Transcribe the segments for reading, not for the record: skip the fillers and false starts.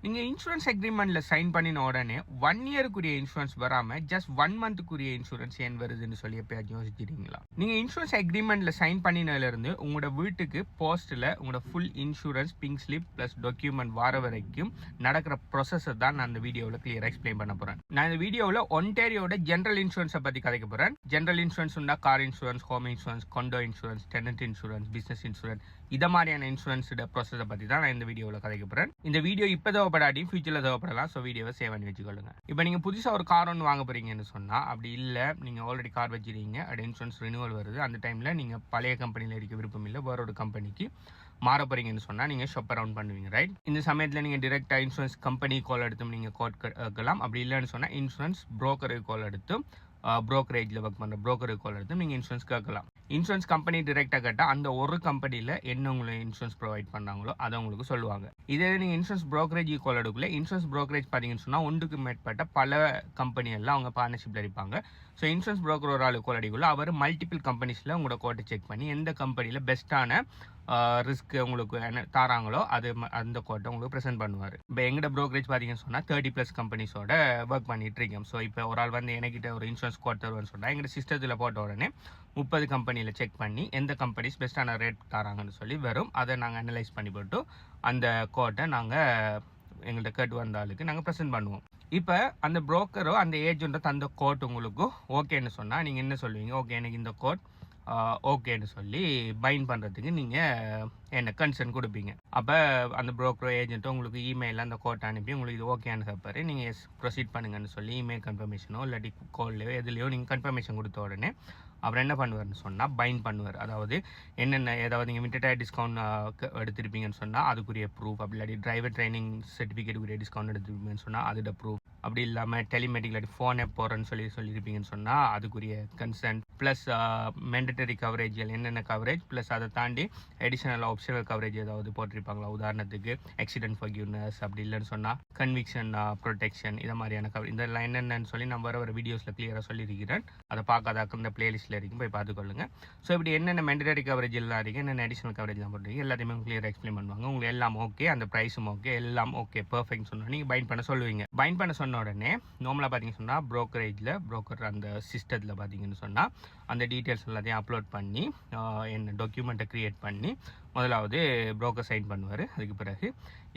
நீங்கள் insurance அக்ரிமெண்ட்டில் sign பண்ணின உடனே 1 இயருக்குரிய இன்சூரன்ஸ் வராமல் ஜஸ்ட் 1 மந்த்துக்குரிய இன்சூரன்ஸ் ஏன் வருதுன்னு சொல்லி எப்பயாச்சும் யோசிச்சிருக்கீங்களா? நீங்கள் இன்சூரன்ஸ் அக்ரிமெண்ட்டில் சைன் பண்ணினதுலேருந்து உங்களோட வீட்டுக்கு போஸ்ட்டில் உங்களோட full insurance pink slip plus document வர வரைக்கும் நடக்கிற ப்ரொசஸை தான் நான் இந்த வீடியோவில் கிளியராக எக்ஸ்பிளைன் பண்ண போகிறேன். நான் இந்த வீடியோவில் ஒன்டாரியோட ஜென்ரல் இன்சூரன்ஸை பற்றி கதைக்க போகிறேன். ஜென்ரல் இன்சூரன்ஸ் உண்டா கார் இன்சூரன்ஸ், ஹோம் இன்சூரன்ஸ், கொண்டோ insurance, tenant insurance, business insurance, இதை மாதிரியான இன்சூரன்ஸோட ப்ரொசஸை பற்றி தான் நான் இந்த வீடியோவில் கதைக்க போகிறேன். இந்த வீடியோ இப்போ தேவைப்படாட்டியும் ஃபியூச்சரில் தேவைப்படலாம். ஸோ வீடியோவை சேவ் பண்ணி வச்சுக்கொள்ளுங்க. இப்போ நீங்கள் புதுசாக ஒரு கார் ஒன்று வாங்க போகிறீங்கன்னு சொன்னால், அப்படி இல்லை நீங்கள் ஆல்ரெடி கார் வச்சுருக்கீங்க, அது இன்சூரன்ஸ் ரினியூவல் வருது, அந்த டைமில் நீங்கள் பழைய கம்பெனியில் இருக்க விருப்பம் இல்லை, வேற ஒரு கம்பெனிக்கு மாற போகிறீங்கன்னு சொன்னால் நீங்கள் ஷாப் அரவுண்ட் பண்ணுவீங்க, ரைட்? இந்த சமயத்தில் நீங்கள் டிரெக்டாக இன்சூரன்ஸ் கம்பெனி கால் எடுத்து நீங்கள் கோட் கேட்கலாம். அப்படி இல்லைன்னு சொன்னால் இன்சூரன்ஸ் புரோக்கருக்கு கால் எடுத்து ப்ரோக்கரேஜில் ஒர்க் பண்ணுற ப்ரோக்கருக்கு கால் எடுத்து நீங்கள் இன்சூரன்ஸ் கேட்கலாம். இன்சூரன்ஸ் கம்பெனி டிரெக்டாக கேட்டால் அந்த ஒரு கம்பெனியில் என்ன உங்களுக்கு இன்சூரன்ஸ் ப்ரொவைட் பண்ணுறாங்களோ அதை உங்களுக்கு சொல்லுவாங்க. இதே நீங்கள் இன்சூரன்ஸ் ப்ரோக்கரேஜ் கால் எடுக்கல, இன்சூரன்ஸ் ப்ரோக்கரேஜ் பார்த்தீங்கன்னு சொன்னால் ஒன்றுக்கு மேற்பட்ட பல கம்பெனியெல்லாம் அவங்க பார்ட்னர்ஷிப்பில் இருப்பாங்க. ஸோ இன்சூரன்ஸ் ப்ரோக்கர் ஒரு ஆள் கால் அடிக்குள்ள அவர் மல்டிபிள் கம்பெனிஸில் உங்களோட கோட்டை செக் பண்ணி எந்த கம்பெனியில் பெஸ்ட்டான ரிஸ்க் உங்களுக்கு என்ன தாராங்களோ அது அந்த கோட்டை உங்களுக்கு ப்ரெசென்ட் பண்ணுவார். இப்போ எங்கள்ட ப்ரோக்கரேஜ் பார்த்தீங்கன்னு சொன்னால் 30+ கம்பெனிஸோட ஒர்க் பண்ணிட்டு இருக்கோம். ஸோ இப்போ ஒரு ஆள் வந்து என்கிட்ட ஒரு இன்சூரன்ஸ் கோட் தருவான்னு சொன்னால் எங்கள்ட சிஸ்டத்தில் போட்ட உடனே 30 கம்பெனியில் செக் பண்ணி எந்த கம்பெனிஸ் பெஸ்ட்டான ரேட் தராங்கன்னு சொல்லி வரும். அதை நாங்கள் அனலைஸ் பண்ணி போட்டு அந்த கோட்டை நாங்கள் எங்கள்கிட்ட கேட்டு வந்த ஆளுக்கு நாங்கள் ப்ரெசென்ட் பண்ணுவோம். இப்போ அந்த புரோக்கரோ அந்த ஏஜென்ட்டோ தந்த கோட் உங்களுக்கு ஓகேன்னு சொன்னால் நீங்கள் என்ன சொல்லுவீங்க? ஓகே, எனக்கு இந்த கோட் ஓகேன்னு சொல்லி பைண்ட் பண்ணுறதுக்கு நீங்கள் என்ன கன்சர்ன் கொடுப்பீங்க. அப்போ அந்த புரோக்கரோ ஏஜென்ட்டோ உங்களுக்கு இமெயிலில் அந்த கோட்டை அனுப்பி உங்களுக்கு இது ஓகேன்னு கேட்பாரு. நீங்கள் எஸ் ப்ரொசீட் பண்ணுங்கன்னு சொல்லி இமெயில் கன்ஃபர்மேஷனோ இல்லாட்டி கால்லையோ எதுலையோ நீங்கள் கன்ஃபர்மேஷன் கொடுத்த உடனே அவர் என்ன பண்ணுவார்னு சொன்னால் பைண்ட் பண்ணுவார். அதாவது என்னென்ன ஏதாவது நீங்கள் விண்டர் டிஸ்கவுண்ட் எடுத்திருப்பீங்கன்னு சொன்னால் அதுக்குரிய ப்ரூஃப், அப்படி இல்லாட்டி டிரைவர் ட்ரைனிங் சர்டிஃபிகேட்டுக்குரிய டிஸ்கவுண்ட் எடுத்திருப்பீங்கன்னு சொன்னால் அதோட ப்ரூஃப், அப்படி இல்லாமல் டெலிமெட்டிக் இல்லாட்டி ஃபோன் ஆப் போகிறேன்னு சொல்லியிருப்பீங்கன்னு சொன்னால் அதுக்குரிய கன்சென்ட் ப்ளஸ் மேண்டட்டரி கவரேஜ்கள் என்னென்ன கவரேஜ் ப்ளஸ் அதை தாண்டி அடிஷனல் ஆப்ஷனல் கவரேஜ் ஏதாவது போட்டிருப்பாங்களா? உதாரணத்துக்கு ஆக்சிடென்ட் ஃபர்கியூனஸ், அப்படி இல்லைன்னு சொன்னால் கன்விக்ஷன் ப்ரொடெக்ஷன், இதை மாதிரியான இதெல்லாம் என்னென்னு சொல்லி நான் வர வீடியோஸில் கிளியராக சொல்லியிருக்கிறேன். அதை பார்க்காதாக்க இந்த பிளேலிஸ்ட்டில் இருக்கும், போய் பார்த்துக்கொள்ளுங்க. ஸோ இப்படி என்னென்ன மேண்டட்டரி கவரேஜ் எல்லாம் இருக்குது, என்னென்ன அடிஷனல் கவரேஜ் தான் போட்டுருக்கீங்க எல்லாத்தையுமே கிளியராக எக்ஸ்பிளைன் பண்ணுவாங்க. உங்களுக்கு எல்லாம் ஓகே, அந்த ப்ரைஸும் ஓகே, எல்லாம் ஓகே பர்ஃபெக்ட் சொன்னால் நீங்கள் பைண்ட் பண்ண சொல்லுவீங்க. பைண்ட் பண்ண சொன்ன உடனே நார்மலாக பார்த்தீங்கன்னு சொன்னால் ப்ரோக்கர் அந்த சிஸ்டத்தில் பார்த்தீங்கன்னு சொன்னால் அந்த டீட்டெயில்ஸ் எல்லாத்தையும் அப்லோட் பண்ணி என்ன டாக்குமெண்ட்டை க்ரியேட் பண்ணி முதலாவது ப்ரோக்கர் சைன் பண்ணுவார். அதுக்கு பிறகு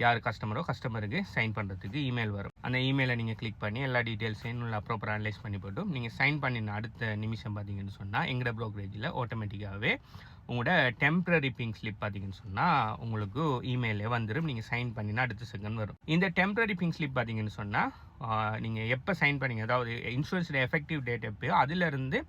யார் கஸ்டமருக்கு சைன் பண்ணுறதுக்கு இமெயில் வரும். அந்த இமெயிலை நீங்கள் கிளிக் பண்ணி எல்லா டீட்டெயில்ஸையும் நல்லா ப்ராப்பராக அனலைஸ் பண்ணி போட்டு நீங்கள் சைன் பண்ணின அடுத்த நிமிஷம் பார்த்தீங்கன்னு சொன்னால் எங்களோட ப்ரோக்கரேஜில் ஆட்டோமேட்டிக்காகவே உங்களோட டெம்பரரி பிங்க் ஸ்லிப் பார்த்தீங்கன்னு சொன்னால் உங்களுக்கு இமெயிலே வந்துடும். நீங்கள் சைன் பண்ணினா அடுத்த செகண்ட் வரும். இந்த டெம்பரரி பிங்க் ஸ்லிப் பார்த்தீங்கன்னு சொன்னால் நீங்கள் எப்போ சைன் பண்ணீங்க, அதாவது இன்சூரன்ஸோட எஃபெக்டிவ் டேட் எப்போயோ அதிலிருந்து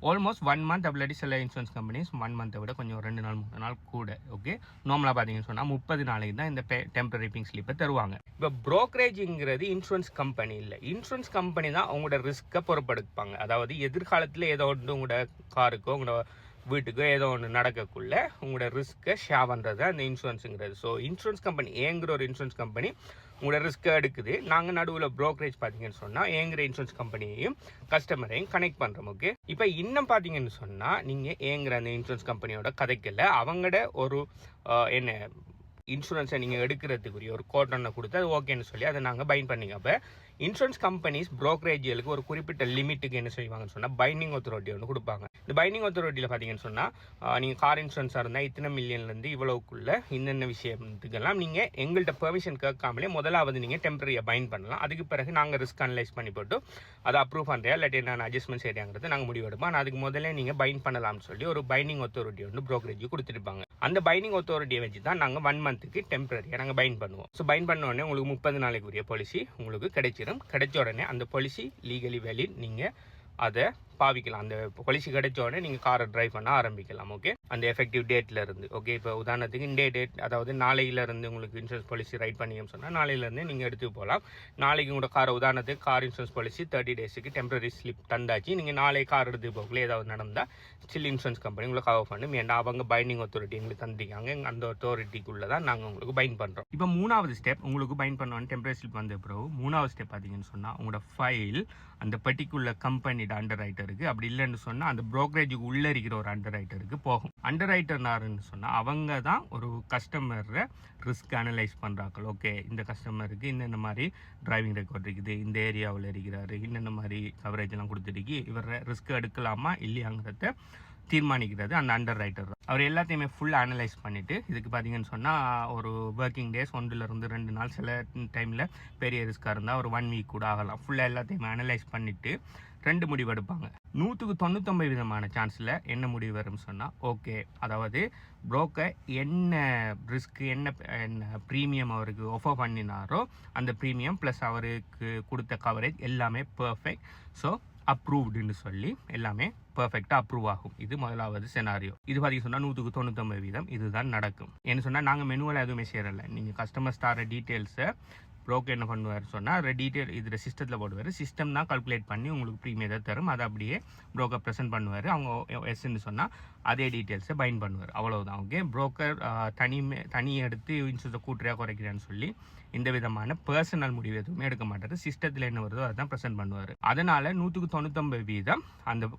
ஆல்மோஸ்ட் 1 மந்த், அப்படி சில இன்சூரன்ஸ் கம்பெனிஸ் 1 மந்த்தை விட கொஞ்சம் 2 நாள் 3 நாள் கூட. ஓகே, நார்மலாக பார்த்தீங்கன்னு சொன்னால் 30 நாளைக்கு தான் இந்த டெம்பரரி பிங்க் ஸ்லிப்பை தருவாங்க. இப்போ ப்ரோக்கரேஜுங்கிறது இன்சூரன்ஸ் கம்பெனி இல்லை, இன்சூரன்ஸ் கம்பெனி தான் அவங்களோட ரிஸ்க்கை பொறுப்பெடுப்பாங்க. அதாவது எதிர்காலத்தில் ஏதோ ஒன்று உங்களோட காருக்கோ உங்களோட வீட்டுக்கோ ஏதோ ஒன்று நடக்கக்குள்ள உங்களோட ரிஸ்க்கை ஷேர் பண்ணுறது அந்த இன்சூரன்ஸுங்கிறது. ஸோ இன்சூரன்ஸ் கம்பெனி ஏங்குற ஒரு இன்சூரன்ஸ் கம்பெனி உங்களோட ரிஸ்க்கை எடுக்குது. நாங்கள் நடுவில் ப்ரோக்கரேஜ் பார்த்தீங்கன்னு சொன்னால் ஏங்குற இன்சூரன்ஸ் கம்பெனியையும் கஸ்டமரையும் கனெக்ட் பண்ணுறோம். ஓகே, இப்போ இன்னும் பார்த்தீங்கன்னு சொன்னால் நீங்கள் ஏங்குற அந்த இன்சூரன்ஸ் கம்பெனியோட கதைக்கல அவங்களோட ஒரு என்ன இன்சூரன்ஸை நீங்கள் எடுக்கிறதுக்குரிய ஒரு கோட் ஒன்று கொடுத்து அது ஓகேன்னு சொல்லி அதை நாங்கள் பைண்ட் பண்ணிங்க. அப்போ இன்சூரன்ஸ் கம்பெனிஸ் ப்ரோக்கரேஜுகளுக்கு ஒரு குறிப்பிட்ட லிமிட்டுக்கு என்ன செய்வாங்கன்னு சொன்னால் பைண்டிங் அத்தாரிட்டி ஒன்று கொடுப்பாங்க. இந்த பைண்டிங் அத்தாரிட்டியில் பார்த்தீங்கன்னு சொன்னால் நீங்கள் கார் இன்சூரன்ஸாக இருந்தால் இத்தனை மில்லியன்லேருந்து இவ்வளவுக்குள்ள இன்னென்ன விஷயத்துக்கெல்லாம் நீங்கள் எங்கள்கிட்ட பெர்மிஷன் கேட்காமலே முதலாவது நீங்கள் டெம்பரரியாக பைண்ட் பண்ணலாம். அதுக்கு பிறகு நாங்கள் ரிஸ்க் அனலைஸ் பண்ணி போட்டு அதை அப்ரூவ் பண்ணுறியா இல்லாட்டி நான் அட்ஜஸ்ட்மெண்ட் செய்யாங்கிறது நாங்கள் முடிவெடுப்போம். ஆனால் அதுக்கு முதல்ல நீங்கள் பைண்ட் பண்ணலாம்னு சொல்லி ஒரு பைண்டிங் அத்தாரிட்டி வந்து ப்ரோக்கரேஜுக்கு கொடுத்துருப்பாங்க. அந்த பைண்டிங் அத்தாரிட்டியை வச்சு தான் நாங்கள் 1 மந்த்துக்கு டெம்பரரியாக நாங்கள் பைண்ட் பண்ணுவோம். ஸோ பைண்ட் பண்ண உடனே உங்களுக்கு 30 நாளைக்குரிய பாலிசி உங்களுக்கு கிடைச்சிடும். கிடைச்ச உடனே அந்த பாலிசி லீகலி வேலிட், நீங்கள் அதை பாவிக்கலாம். அந்த பாலிசி கிடைச்ச உடனே நீங்கள் காரை டிரைவ் பண்ண ஆரம்பிக்கலாம். ஓகே, அந்த எஃபெக்டிவ் டேட்டில் இருந்து. ஓகே, இப்போ உதாரணத்துக்கு இந்த டேட், அதாவது நாளையிலேருந்து உங்களுக்கு இன்சூரன்ஸ் பாலிசி ரைட் பண்ணிங்கன்னு சொன்னால் நாளையிலேருந்து நீங்கள் எடுத்து போகலாம். நாளைக்கு உங்களோட காரை உதாரணத்துக்கு கார் இன்சூரன்ஸ் பாலிசி 30 டேஸுக்கு டெம்பரரி ஸ்லிப் தந்தாச்சு. நீங்கள் நாளை கார் எடுத்து போகல ஏதாவது நடந்தால் ஸ்டில் இன்சூரன்ஸ் கம்பெனி உங்களை கவர் பண்ணும். ஏன்னா அவங்க பைண்டிங் அத்தாரிட்டி எங்களுக்கு தந்திக்காங்க, அந்த அத்தாரிட்டிக்குள்ளே தான் நாங்கள் உங்களுக்கு பைண்ட் பண்ணுறோம். இப்போ 3வது ஸ்டெப் உங்களுக்கு பைண்ட் பண்ணுவோம் டெம்பரரி ஸ்லிப் வந்த பிறகு 3வது ஸ்டெப் பார்த்தீங்கன்னு சொன்னால் உங்களோட ஃபைல் அந்த பர்டிகுலர் கம்பெனியோட அண்டர் ரைட்டர் ப்ரோக்கருக்கு, அப்படி இல்லைன்னு சொன்னால் அந்த ப்ரோக்கரேஜுக்கு உள்ளே இருக்கிற ஒரு அண்டர் ரைட்டருக்கு போகும். அண்டர் ரைட்டர்னாருன்னு சொன்னால் அவங்க தான் ஒரு கஸ்டமரை ரிஸ்க் அனலைஸ் பண்ணுறாங்க. ஓகே, இந்த கஸ்டமருக்கு இன்னென்ன மாதிரி டிரைவிங் ரெக்கார்ட் இருக்குது, இந்த ஏரியாவில் இருக்கிறாரு, இன்னென்ன மாதிரி கவரேஜ்லாம் கொடுத்துருக்கு, இவரை ரிஸ்க் எடுக்கலாமா இல்லையாங்கிறத தீர்மானிக்கிறது அந்த அண்டர் ரைட்டர் தான். அவர் எல்லாத்தையுமே ஃபுல்லாக அனலைஸ் பண்ணிவிட்டு, இதுக்கு பார்த்தீங்கன்னு சொன்னால் ஒரு ஒர்க்கிங் டேஸ் 1-2 நாள், சில டைமில் பெரிய ரிஸ்க்காக இருந்தால் ஒரு 1 வீக் கூட ஆகலாம். ஃபுல்லாக எல்லாத்தையுமே அனலைஸ் பண்ணிவிட்டு 2 முடிவு எடுப்பாங்க. 199% சான்ஸில் என்ன முடிவு வரும்னு சொன்னால், ஓகே, அதாவது புரோக்கர் என்ன ரிஸ்க் என்ன ப்ரீமியம் அவருக்கு ஆஃபர் பண்ணினாரோ அந்த ப்ரீமியம் ப்ளஸ் அவருக்கு கொடுத்த கவரேஜ் எல்லாமே பர்ஃபெக்ட், ஸோ அப்ரூவ்டுன்னு சொல்லி எல்லாமே பர்ஃபெக்டாக அப்ரூவ் ஆகும். இது முதலாவது செனாரியோ. இது பார்த்தீங்க சொன்னால் 199% இதுதான் நடக்கும். என்ன சொன்னால் நாங்கள் மெனுவல் எதுவுமே சேரலை. நீங்கள் கஸ்டமர்ஸ் தர டீட்டெயில்ஸை ப்ரோக்கர் என்ன பண்ணுவார் சொன்னால் டீட்டெயில் இதில் சிஸ்டத்தில் போடுவார். சிஸ்டம் தான் கால்குலேட் பண்ணி உங்களுக்கு ப்ரீமியத்தை தரும். அதை அப்படியே ப்ரோக்கர் ப்ரெசென்ட் பண்ணுவார். அவங்க எஸ்ன்னு சொன்னால் அதே டீட்டெயில்ஸை பைண்ட் பண்ணுவார். அவ்வளவுதான். ஓகே, ப்ரோக்கர் தனி எடுத்து இன்சூரன்ஸை கூட்டுறையாக குறைக்கிறான்னு சொல்லி இந்த விதமான பர்சனல் முடிவு எதுவுமே எடுக்க மாட்டார். சிஸ்டத்தில் என்ன வருதோ அதை தான் ப்ரெசென்ட் பண்ணுவார். அதனால் 199% அந்த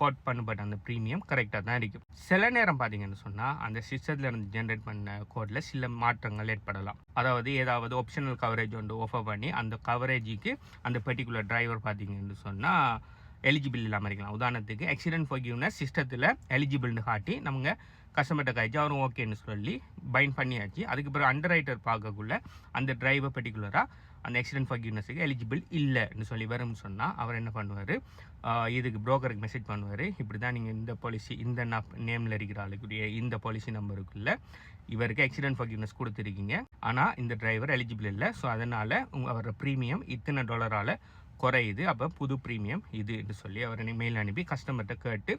கோட் பண்ணப்பட்ட அந்த ப்ரீமியம் கரெக்டாக தான் இருக்கும். சில நேரம் பார்த்தீங்கன்னு சொன்னால் அந்த சிஸ்டத்தில் இருந்து ஜென்ரேட் பண்ண கோடில் சில மாற்றங்கள் ஏற்படலாம். அதாவது ஏதாவது ஆப்ஷனல் கவரேஜ் ஒன்று ஆஃபர் பண்ணி அந்த கவரேஜுக்கு அந்த பர்டிகுலர் டிரைவர் பார்த்தீங்கன்னு சொன்னால் எலிஜிபிள் இல்லாமல் இருக்கலாம். உதாரணத்துக்கு ஆக்சிடென்ட் ஃபர்கிவ்னஸ் சிஸ்டத்தில் எலிஜிபிள்னு காட்டி நம்ம கஸ்டமர்கிட்ட காய்ச்சி அவரும் ஓகேன்னு சொல்லி பைண்ட் பண்ணியாச்சு. அதுக்கு பிறகு அண்டர் ரைட்டர் பார்க்கக்குள்ள அந்த டிரைவர் பர்டிகுலராக அந்த ஆக்சிடென்ட் ஃபர்கிவ்னஸுக்கு எலிஜிபிள் இல்லைன்னு சொல்லி வரும்னு சொன்னால் அவர் என்ன பண்ணுவார், இதுக்கு ப்ரோக்கருக்கு மெசேஜ் பண்ணுவார், இப்படி தான் நீங்கள் இந்த பாலிசி இந்த நேமில் இருக்கிற ஆளுக்குரிய இந்த பாலிசி நம்பருக்குள்ள இவருக்கு ஆக்சிடென்ட் ஃபர்கிவ்னஸ் கொடுத்துருக்கீங்க, ஆனால் இந்த டிரைவர் எலிஜிபிள் இல்லை, ஸோ அதனால் அவரோட ப்ரீமியம் இத்தனை $, குறையுது, அப்போ புது ப்ரீமியம் இதுன்னு சொல்லி அவர் மெயில் அனுப்பி கஸ்டமர்கிட்ட கேட்டு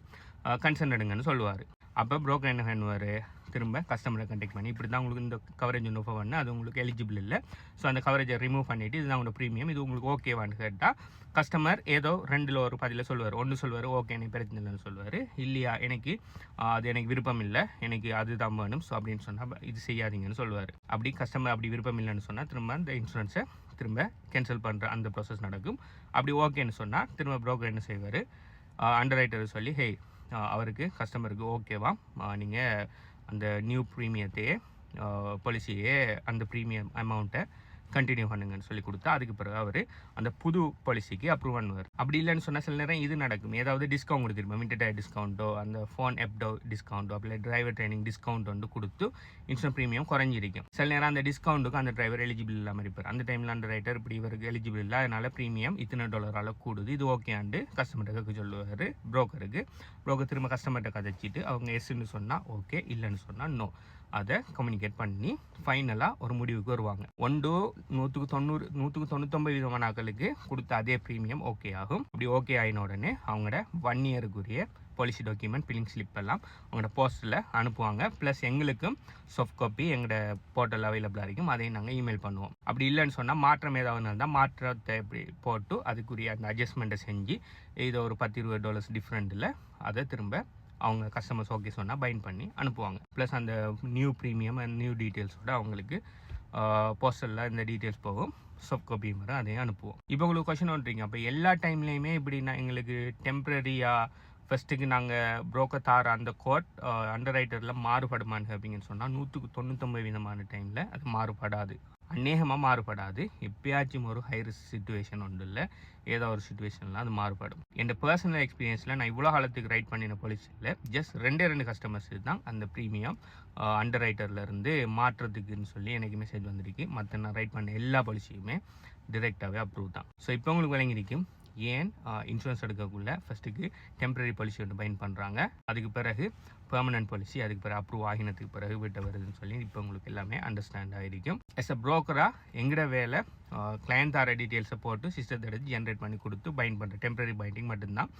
கன்சர்ன் எடுங்கன்னு சொல்லுவார். அப்போ ப்ரோக்கர் என்ன பண்ணுவார், திரும்ப கஸ்டமரை கான்டாக்ட் பண்ணி இப்படி தான் உங்களுக்கு இந்த கவரேஜ் ஒன்று ஆஃபர் பண்ணால் அது உங்களுக்கு எலிஜிபிள் இல்லை, ஸோ அந்த கவரேஜை ரிமூவ் பண்ணிவிட்டு இதுதான் உங்களோட ப்ரீமியம், இது உங்களுக்கு ஓகேவான்னு கேட்டால் கஸ்டமர் ஏதோ 2ல் ஒரு 10 சொல்லுவார். ஒன்று சொல்லுவார் ஓகே எனக்கு பிரச்சனை இல்லைன்னு சொல்லுவார், இல்லையா எனக்கு அது எனக்கு விருப்பம் இல்லை, எனக்கு அதுதான் வேணும், ஸோ அப்படின்னு சொன்னால் இது செய்யாதீங்கன்னு சொல்லுவார். அப்படி கஸ்டமர் அப்படி விருப்பம் இல்லைன்னு சொன்னால் திரும்ப அந்த இன்சூரன்ஸை திரும்ப கேன்சல் பண்ணுற அந்த ப்ராசஸ் நடக்கும். அப்படி ஓகேன்னு சொன்னால் திரும்ப ப்ரோக்கர் என்ன செய்வார், அண்டர் ரைட்டர் சொல்லி ஹே அவருக்கு கஸ்டமருக்கு ஓகேவா, நீங்கள் அந்த நியூ ப்ரீமியத்தையே பாலிசியே அந்த ப்ரீமியம் அமௌண்ட்டை கண்டினியூ பண்ணுங்கன்னு சொல்லி கொடுத்தா அதுக்கு பிறகு அவர் அந்த புது பாலிசிக்கு அப்ரூவ் பண்ணுவார். அப்படி இல்லைன்னு சொன்னால் சில நேரம் இது நடக்கும், ஏதாவது டிஸ்கவுண்ட் கொடுத்துருப்போம், விண்டர் டயர் டிஸ்கவுண்ட்டோ அந்த ஃபோன் எப்டோ டிஸ்கவுண்ட்டோ அப்படி டிரைவர் ட்ரைனிங் டிஸ்கவுண்ட் வந்து கொடுத்து இன்சூரன்ஸ் ப்ரீமியம் குறைஞ்சிருக்கும். சில நேரம் அந்த டிஸ்கவுண்ட்டுக்கு அந்த டிரைவர் எலிஜிபிள் இல்லாமல் இருப்பார். அந்த டைமில் அந்த ரைட்டர் இப்படி இவருக்கு எலிஜிபிள் இல்லை, அதனால் ப்ரீமியம் இத்தனை $, கூடுது, இது ஓகேண்டு கஸ்டமர்கிட்ட சொல்லுவார் ப்ரோக்கருக்கு. ப்ரோக்கர் திரும்ப கஸ்டமர்கிட்ட கதைச்சிட்டு அவங்க எஸ்ன்னு சொன்னால் ஓகே, இல்லைன்னு சொன்னால் நோ, அதை கம்யூனிகேட் பண்ணி ஃபைனலாக ஒரு முடிவுக்கு வருவாங்க. 199% நாட்களுக்கு கொடுத்த அதே ப்ரீமியம் ஓகே ஆகும். இப்படி ஓகே ஆகின உடனே அவங்களோட 1 இயருக்குரிய பாலிசி டாக்குமெண்ட் பில்லிங் ஸ்லிப் எல்லாம் அவங்களோட போஸ்ட்டில் அனுப்புவாங்க. ப்ளஸ் எங்களுக்கும் சாஃப்ட் காப்பி எங்களோட போர்ட்டல் அவைலபிளாக இருக்கும், அதையும் நாங்கள் இமெயில் பண்ணுவோம். அப்படி இல்லைன்னு சொன்னால் மாற்றம் ஏதாவது இருந்தால் மாற்றத்தை இப்படி போட்டு அதுக்குரிய அந்த அட்ஜஸ்ட்மெண்ட்டை செஞ்சு இதை ஒரு $10-20 டிஃப்ரெண்ட்டில் அதை திரும்ப அவங்க கஸ்டமர்ஸ் ஓகே சொன்னால் பைண்ட் பண்ணி அனுப்புவாங்க. ப்ளஸ் அந்த நியூ ப்ரீமியம் அண்ட் நியூ டீட்டெயில்ஸோட அவங்களுக்கு போஸ்டலில் இந்த டீட்டெயில்ஸ் போகும், சாஃப்ட் காப்பி மாதிரி அதையும் அனுப்புவோம். இப்போ உங்களுக்கு கொஸ்டின் வந்துட்டீங்க, அப்போ எல்லா டைம்லேயுமே இப்படின்னா எங்களுக்கு டெம்ப்ரரியாக ஃபஸ்ட்டுக்கு நாங்கள் ப்ரோக்கர் தார அந்த கோட் அண்டர் ரைட்டரில் மாறுபடுமான்னு கேட்பீங்கன்னு சொன்னால் 199% டைமில் அது மாறுபடாது, அநேகமாக மாறுபடாது. எப்பயாச்சும் ஒரு ஹை ரிஸ்க் சுச்சுவேஷன் ஒன்று இல்லை, ஏதோ ஒரு சுச்சுவேஷனில் அது மாறுபடும். என் பர்சனல் எக்ஸ்பீரியன்ஸில் நான் இவ்வளோ காலத்துக்கு ரைட் பண்ணின பாலிசியில் ஜஸ்ட் 2 கஸ்டமர்ஸ் தான் அந்த ப்ரீமியம் அண்டர் ரைட்டர்லேருந்து மாற்றுறதுக்குன்னு சொல்லி எனக்கு மெசேஜ் வந்திருக்கு. மற்ற நான் ரைட் பண்ண எல்லா பாலிசியுமே டிரெக்டாகவே அப்ரூவ் தான். ஸோ இப்போ உங்களுக்கு விளங்கியிருக்கும் ஏன் இன்சூரன்ஸ் எடுக்கக்குள்ள ஃபஸ்ட்டுக்கு டெம்பரரி பாலிசி ஒன்று பைண்ட் பண்ணுறாங்க, அதுக்கு பிறகு பெர்மனன்ட் பாலிசி, அதுக்கு பிறகு அப்ரூவ் ஆகினதுக்கு பிறகு வீட்டை வருதுன்னு சொல்லி இப்போ உங்களுக்கு எல்லாமே அண்டர்ஸ்டாண்ட் ஆகிருக்கும். எஸ் அ ப்ரோக்கராக எங்கட வேலை கிளையண்ட் தர டீட்டெயில்ஸை போட்டு சிஸ்டத்தை எடுத்து ஜென்ரேட் பண்ணி கொடுத்து பைண்ட் பண்ணுற டெம்பரரி பைண்டிங் மட்டும்தான்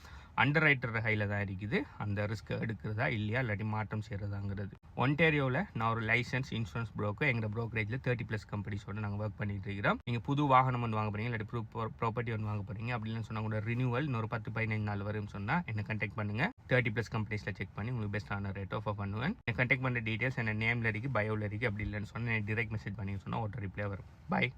அண்டர் ரைட்டர் கையில் தான் இருக்குது, அந்த ரிஸ்க் எடுக்கிறதா இல்லையா இல்லாட்டி மாற்றம் செய்கிறதாங்கிறது. ஒன்டேரியோவில் நான் ஒரு லைசன்ஸ் இன்சூரன்ஸ் ப்ரோக்கர், எங்கள் ப்ரோக்கரேஜில் 30+ கம்பெனிஸோடு நாங்கள் ஒர்க் பண்ணிட்டு இருக்கிறோம். நீங்கள் புது வாகனம் ஒன்று வாங்க போகிறீங்க இல்லாட்டி ப்ராப்பர்ட்டி ஒன்று வாங்க போகிறீங்க அப்படின்னு சொன்னால் கூட ரினியூவல் இன்னொரு 10-15 நாள் வரும்னு சொன்னால் என்னை கான்டாக்ட் பண்ணுங்கள். 30+ கம்பெனிஸில் செக் பண்ணி உங்களுக்கு பெஸ்ட்டான ரேட் ஆஃபர் பண்ணுவேன். கான்டாக்ட் பண்ணுற டீட்டெயில்ஸ் என்ன நேமில் இருக்குது, பயோவில் இருக்குது. அப்படி இல்லைன்னு சொன்னால் டிரெக்ட் மெசேஜ் பண்ணி சொன்னால் ஒரு ரிப்ளை வரும். பாய்.